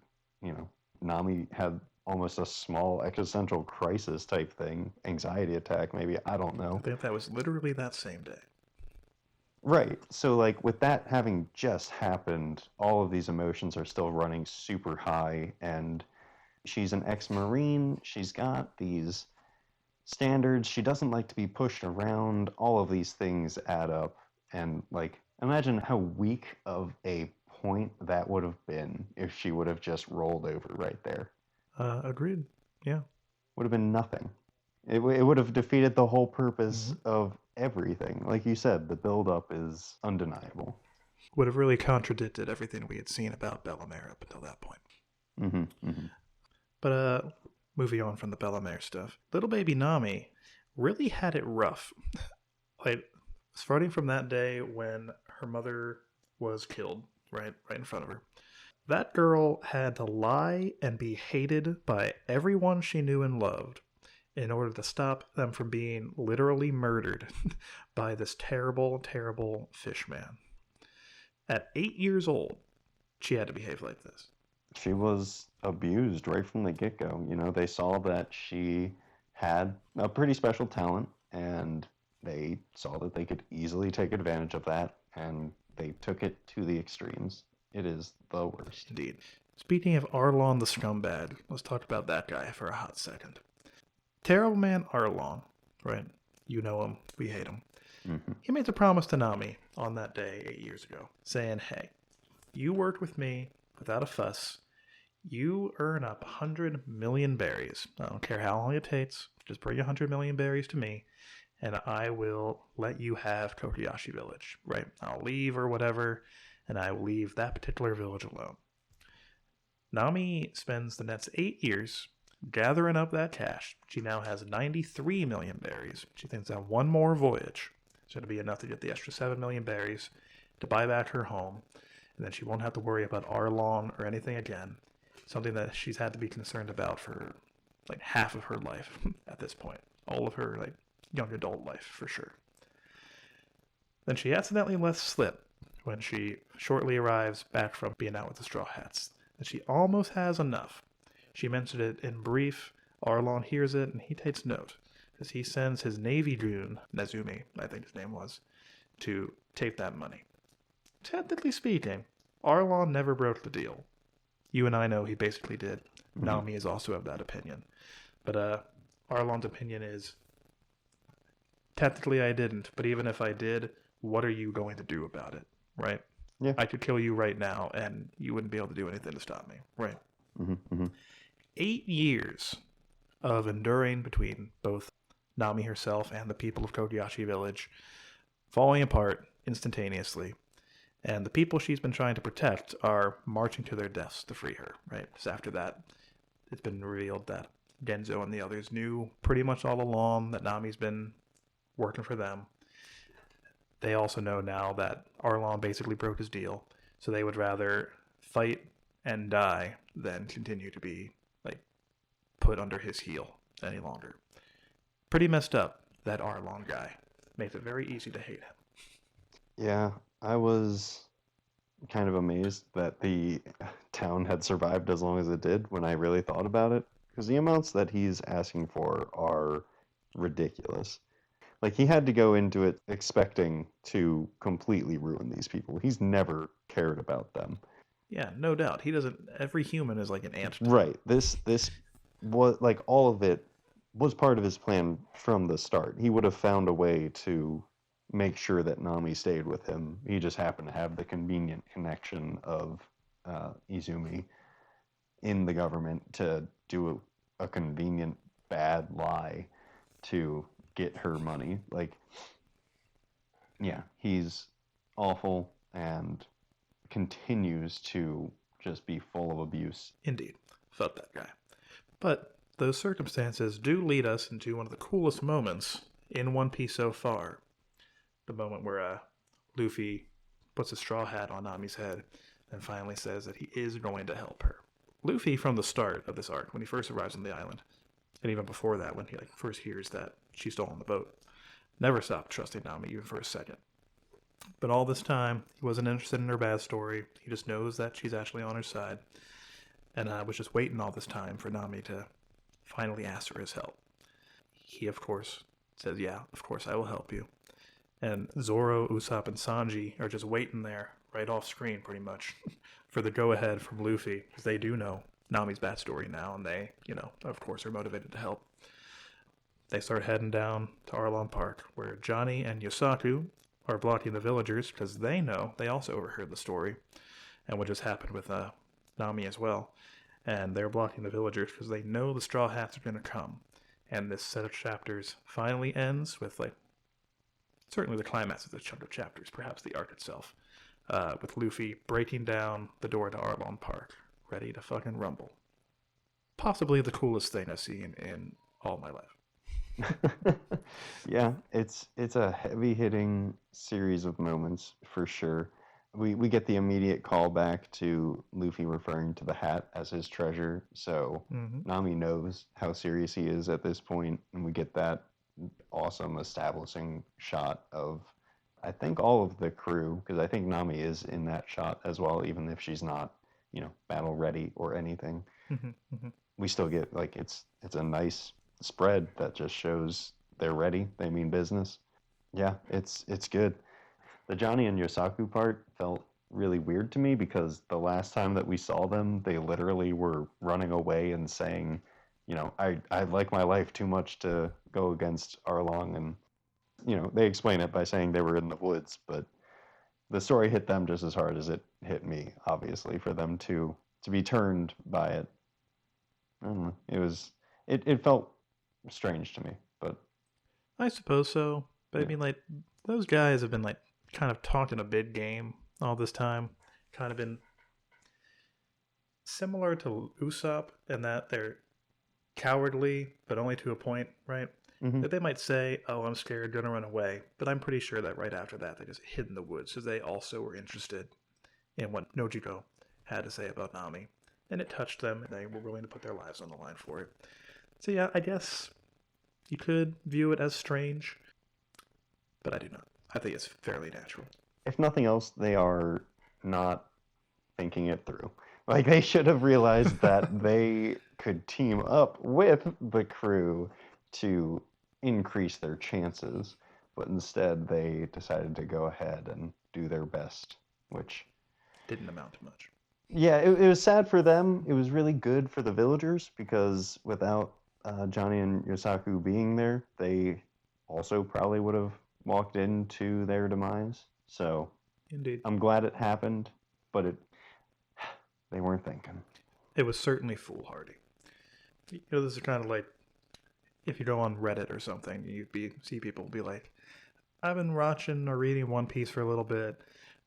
Nami had almost a small existential crisis type thing, anxiety attack, maybe, I don't know. I think that was literally that same day. Right. So, with that having just happened, all of these emotions are still running super high, and she's an ex-Marine. She's got these standards. She doesn't like to be pushed around. All of these things add up, and, imagine how weak of a point that would have been if she would have just rolled over right there. Agreed. Yeah. Would have been nothing. It would have defeated the whole purpose of everything. Like you said, the build-up is undeniable. Would have really contradicted everything we had seen about Bellamere up until that point. Mm-hmm, mm-hmm. But moving on from the Bellamere stuff, little baby Nami really had it rough. Starting from that day when her mother was killed, right in front of her. That girl had to lie and be hated by everyone she knew and loved in order to stop them from being literally murdered by this terrible, terrible fish man. At 8 years old, she had to behave like this. She was abused right from the get-go. They saw that she had a pretty special talent, and they saw that they could easily take advantage of that, and they took it to the extremes. It is the worst. Indeed. Speaking of Arlon the scumbag, let's talk about that guy for a hot second. Terrible man Arlon, right? You know him, we hate him. Mm-hmm. He made a promise to Nami on that day 8 years ago, saying, hey, you worked with me without a fuss. You earn up 100 million berries. I don't care how long it takes. Just bring 100 million berries to me, and I will let you have Kokoyashi Village, right? I'll leave or whatever, and I will leave that particular village alone. Nami spends the next 8 years gathering up that cash. She now has 93 million berries. She thinks that one more voyage is going to be enough to get the extra 7 million berries to buy back her home, and then she won't have to worry about Arlon or anything again. Something that she's had to be concerned about for like half of her life at this point. All of her like young adult life for sure. Then she accidentally lets slip when she shortly arrives back from being out with the Straw Hats that she almost has enough. She mentioned it in brief. Arlon hears it and he takes note as he sends his Navy goon, Nezumi, I think his name was, to take that money. Technically speaking, Arlon never broke the deal. You and I know he basically did. Mm-hmm. Nami is also of that opinion. But Arlon's opinion is, technically I didn't, but even if I did, what are you going to do about it, right? Yeah. I could kill you right now, and you wouldn't be able to do anything to stop me, right? Mm-hmm. Mm-hmm. 8 years of enduring between both Nami herself and the people of Kokoyashi Village, falling apart instantaneously. And the people she's been trying to protect are marching to their deaths to free her, right? So after that, it's been revealed that Genzo and the others knew pretty much all along that Nami's been working for them. They also know now that Arlon basically broke his deal, so they would rather fight and die than continue to be, like, put under his heel any longer. Pretty messed up, that Arlon guy. Makes it very easy to hate him. Yeah, I was kind of amazed that the town had survived as long as it did when I really thought about it, because the amounts that he's asking for are ridiculous. Like, he had to go into it expecting to completely ruin these people. He's never cared about them. Yeah, no doubt. He doesn't. Every human is like an ant. Right. This was like all of it was part of his plan from the start. He would have found a way to make sure that Nami stayed with him. He just happened to have the convenient connection of Izumi in the government to do a convenient bad lie to get her money. Like, yeah, he's awful and continues to just be full of abuse. Indeed. Fuck that guy. But those circumstances do lead us into one of the coolest moments in One Piece so far. The moment where Luffy puts a straw hat on Nami's head and finally says that he is going to help her. Luffy, from the start of this arc, when he first arrives on the island, and even before that, when he first hears that she's still on the boat, never stopped trusting Nami even for a second. But all this time, he wasn't interested in her bad story. He just knows that she's actually on her side. And was just waiting all this time for Nami to finally ask for his help. He, of course, says, yeah, of course, I will help you. And Zoro, Usopp, and Sanji are just waiting there, right off screen, pretty much, for the go-ahead from Luffy, because they do know Nami's backstory now, and they, of course, are motivated to help. They start heading down to Arlon Park, where Johnny and Yosaku are blocking the villagers, because they know, they also overheard the story, and what just happened with Nami as well. And they're blocking the villagers because they know the Straw Hats are going to come. And this set of chapters finally ends with, certainly the climax of this chunk of chapters, perhaps the arc itself, with Luffy breaking down the door to Arlon Park, ready to fucking rumble. Possibly the coolest thing I've seen in all my life. Yeah, it's a heavy-hitting series of moments, for sure. we get the immediate callback to Luffy referring to the hat as his treasure, so Mm-hmm. Nami knows how serious he is at this point, and we get that awesome establishing shot of, I think, all of the crew, because I think Nami is in that shot as well, even if she's not, battle ready or anything. Mm-hmm. Mm-hmm. We still get like it's a nice spread that just shows they're ready, they mean business. Yeah, it's good. The Johnny and Yosaku part felt really weird to me because the last time that we saw them, they literally were running away and saying, I like my life too much to go against Arlong, and they explain it by saying they were in the woods, but the story hit them just as hard as it hit me, obviously, for them to be turned by it. I don't know. It felt strange to me, but I suppose so. But I yeah. mean, like, those guys have been, like, kind of talking a big game all this time. Kind of been similar to Usopp in that they're cowardly, but only to a point, right? Hmm. That they might say, "Oh, I'm scared, gonna run away," but I'm pretty sure that right after that they just hid in the woods because they also were interested in what Nojiko had to say about Nami, and it touched them, and they were willing to put their lives on the line for it. So yeah, I guess you could view it as strange, but I do not. I think it's fairly natural. If nothing else, they are not thinking it through. Like, they should have realized that they could team up with the crew to increase their chances, but instead they decided to go ahead and do their best, which, Didn't amount to much. yeah, it was sad for them. It was really good for the villagers because without Johnny and Yosaku being there, they also probably would have walked into their demise. So Indeed. I'm glad it happened, but they weren't thinking. It was certainly foolhardy. This is kind of like if you go on Reddit or something, see people be like, "I've been watching or reading One Piece for a little bit,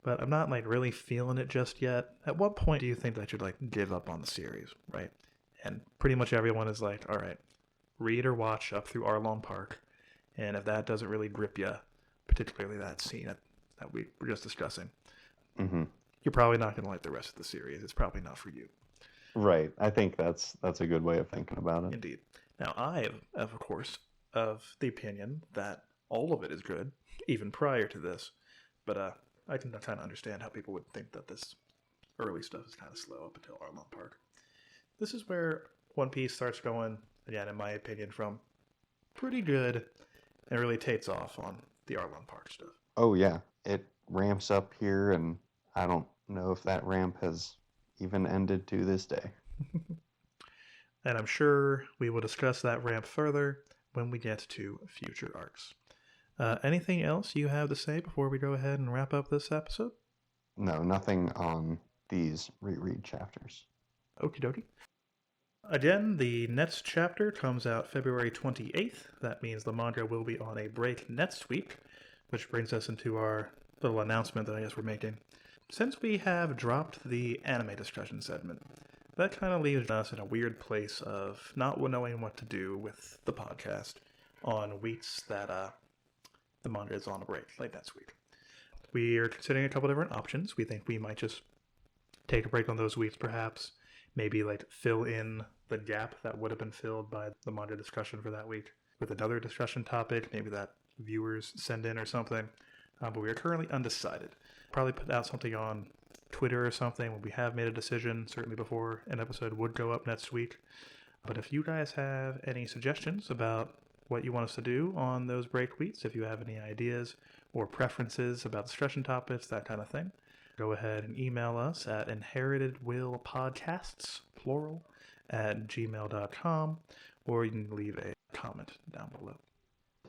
but I'm not like really feeling it just yet. At what point do you think I should like give up on the series, right?" And pretty much everyone is like, "All right, read or watch up through Arlong Park, and if that doesn't really grip you, particularly that scene that we were just discussing, Hmm. you're probably not going to like the rest of the series. It's probably not for you." Right. I think that's a good way of thinking about it. Indeed. Now, I am, of course, of the opinion that all of it is good, even prior to this. But I can kind of understand how people would think that this early stuff is kind of slow up until Arlong Park. This is where One Piece starts going, again, in my opinion, from pretty good and really takes off on the Arlong Park stuff. Oh yeah, it ramps up here, and I don't know if that ramp has even ended to this day. And I'm sure we will discuss that ramp further when we get to future arcs. Anything else you have to say before we go ahead and wrap up this episode? No, nothing on these reread chapters. Okie dokie. Again, the next chapter comes out February 28th. That means the manga will be on a break next week, which brings us into our little announcement that I guess we're making. Since we have dropped the anime discussion segment, that kind of leaves us in a weird place of not knowing what to do with the podcast on weeks that the manga is on a break, like next week. We are considering a couple different options. We think we might just take a break on those weeks, perhaps. Maybe like fill in the gap that would have been filled by the manga discussion for that week with another discussion topic, maybe that viewers send in or something. But we are currently undecided. Probably put out something on Twitter or something when we have made a decision, certainly before an episode would go up next week. But if you guys have any suggestions about what you want us to do on those break weeks, if you have any ideas or preferences about discussion topics, that kind of thing, go ahead and email us at inheritedwillpodcasts, plural, at gmail.com, or you can leave a comment down below.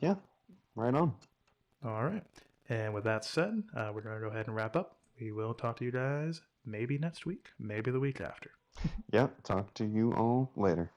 Yeah, right on. All right. And with that said, we're going to go ahead and wrap up. We will talk to you guys maybe next week, maybe the week after. Yeah, talk to you all later.